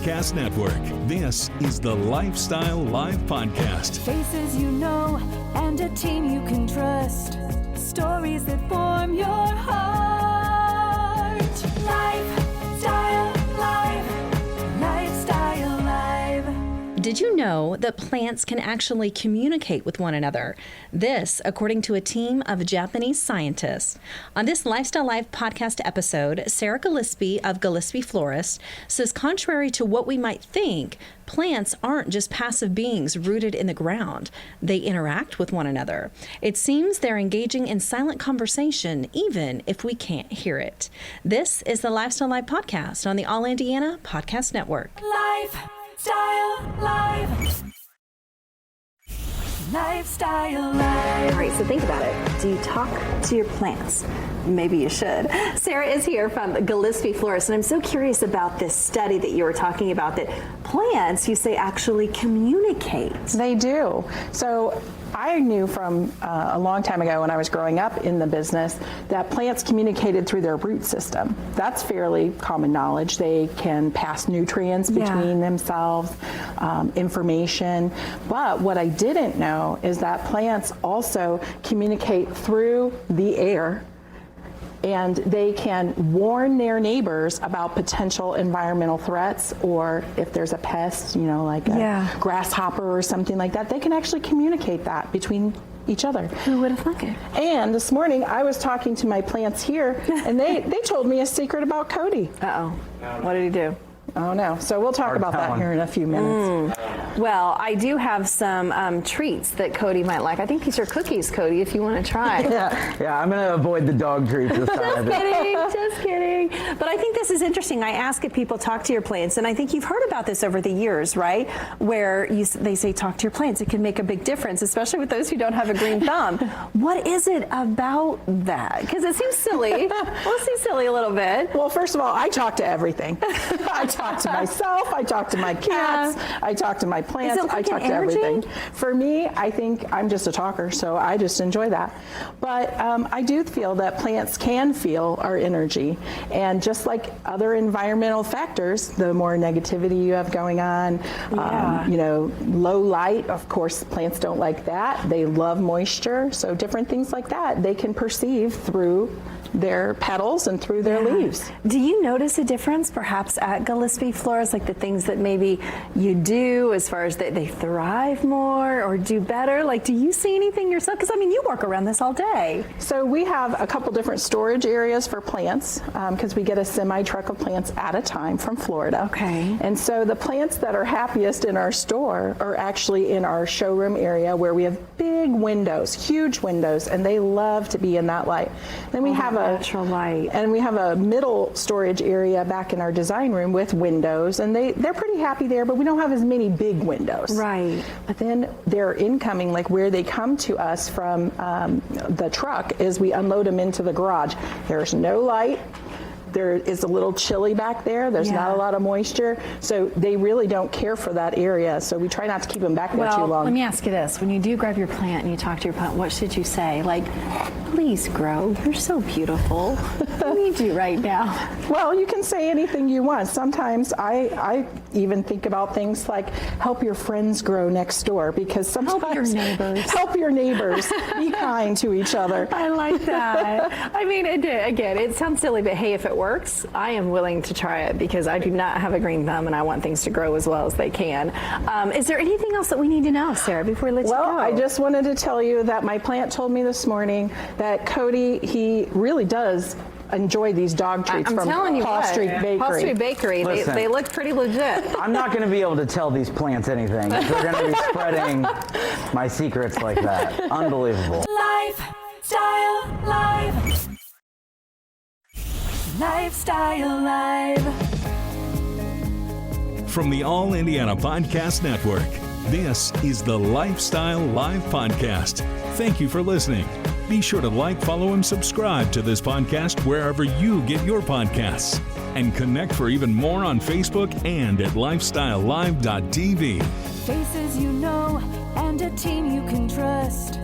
Podcast Network. This is the Lifestyle Live Podcast. Faces you know and a team you can trust. Stories that form your heart. Lifestyle Live. Lifestyle Live. Did you know that plants can actually communicate with one another? This, according to a team of Japanese scientists. On this Lifestyle Live podcast episode, Sarah Gillespie of Gillespie Florists says contrary to what we might think, plants aren't just passive beings rooted in the ground. They interact with one another. It seems they're engaging in silent conversation, even if we can't hear it. This is the Lifestyle Live podcast on the All Indiana Podcast Network. Lifestyle Live. Lifestyle Live. All right, so think about it. Do you talk to your plants? Maybe you should. Sarah is here from Gillespie Florists, and I'm so curious about this study that you were talking about, that plants, you say, actually communicate. They do. So I knew from a long time ago when I was growing up in the business that plants communicated through their root system. That's fairly common knowledge. They can pass nutrients between themselves, information. But what I didn't know is that plants also communicate through the air, and they can warn their neighbors about potential environmental threats, or if there's a pest, you know, like a grasshopper or something like that, they can actually communicate that between each other. Who would have thunk it? And this morning I was talking to my plants here, and they told me a secret about Cody. Uh-oh. What did he do? Oh no. So we'll talk about that here in a few minutes. Well, I do have some treats that Cody might like. I think these are cookies, Cody, if you want to try. Yeah, I'm going to avoid the dog treats this time. Just kidding. But I think this is interesting. I ask if people talk to your plants, and I think you've heard about this over the years, right? Where they say talk to your plants. It can make a big difference, especially with those who don't have a green thumb. What is it about that? Because it seems silly. Well, it seems silly a little bit. Well, first of all, I talk to everything. I talk to myself, I talk to my cats, I talk to my plants, I talk to everything. For me, I think I'm just a talker, so I just enjoy that. But I do feel that plants can feel our energy, and just like other environmental factors, the more negativity you have going on, you know, low light, of course, plants don't like that. They love moisture, so different things like that they can perceive through their petals and through their leaves. Do you notice a difference perhaps at Gillespie Florists, like the things that maybe you do as far as they thrive more or do better? Like, do you see anything yourself? Because I mean, you work around this all day. So we have a couple different storage areas for plants, because we get a semi-truck of plants at a time from Florida. Okay. And so the plants that are happiest in our store are actually in our showroom area, where we have big windows, huge windows, and they love to be in that light. Then we have natural light. And we have a middle storage area back in our design room with windows, and they're pretty happy there, but we don't have as many big windows. Right. But then they're incoming, like where they come to us from the truck is we unload them into the garage. There's no light. There is a little chilly back there. There's not a lot of moisture. So they really don't care for that area. So we try not to keep them back there too long. Let me ask you this. When you do grab your plant and you talk to your plant, what should you say? Like, please grow. You're so beautiful. I need you right now. Well, you can say anything you want. Sometimes I even think about things like help your friends grow next door, because sometimes help your neighbors. Help your neighbors. Be kind to each other. I like that. I mean, again, it sounds silly, but hey, if it works, I am willing to try it, because I do not have a green thumb and I want things to grow as well as they can. Is there anything else that we need to know, Sarah, before we let you go? Well, I just wanted to tell you that my plant told me this morning that Cody, he really does enjoy these dog treats from Paul Street Bakery. Paul Street Bakery, they look pretty legit. I'm not going to be able to tell these plants anything. They're going to be spreading my secrets like that. Unbelievable. Lifestyle Live. Lifestyle Live. From the All Indiana Podcast Network, this is the Lifestyle Live Podcast. Thank you for listening. Be sure to like, follow, and subscribe to this podcast wherever you get your podcasts. And connect for even more on Facebook and at lifestylelive.tv. Faces you know and a team you can trust.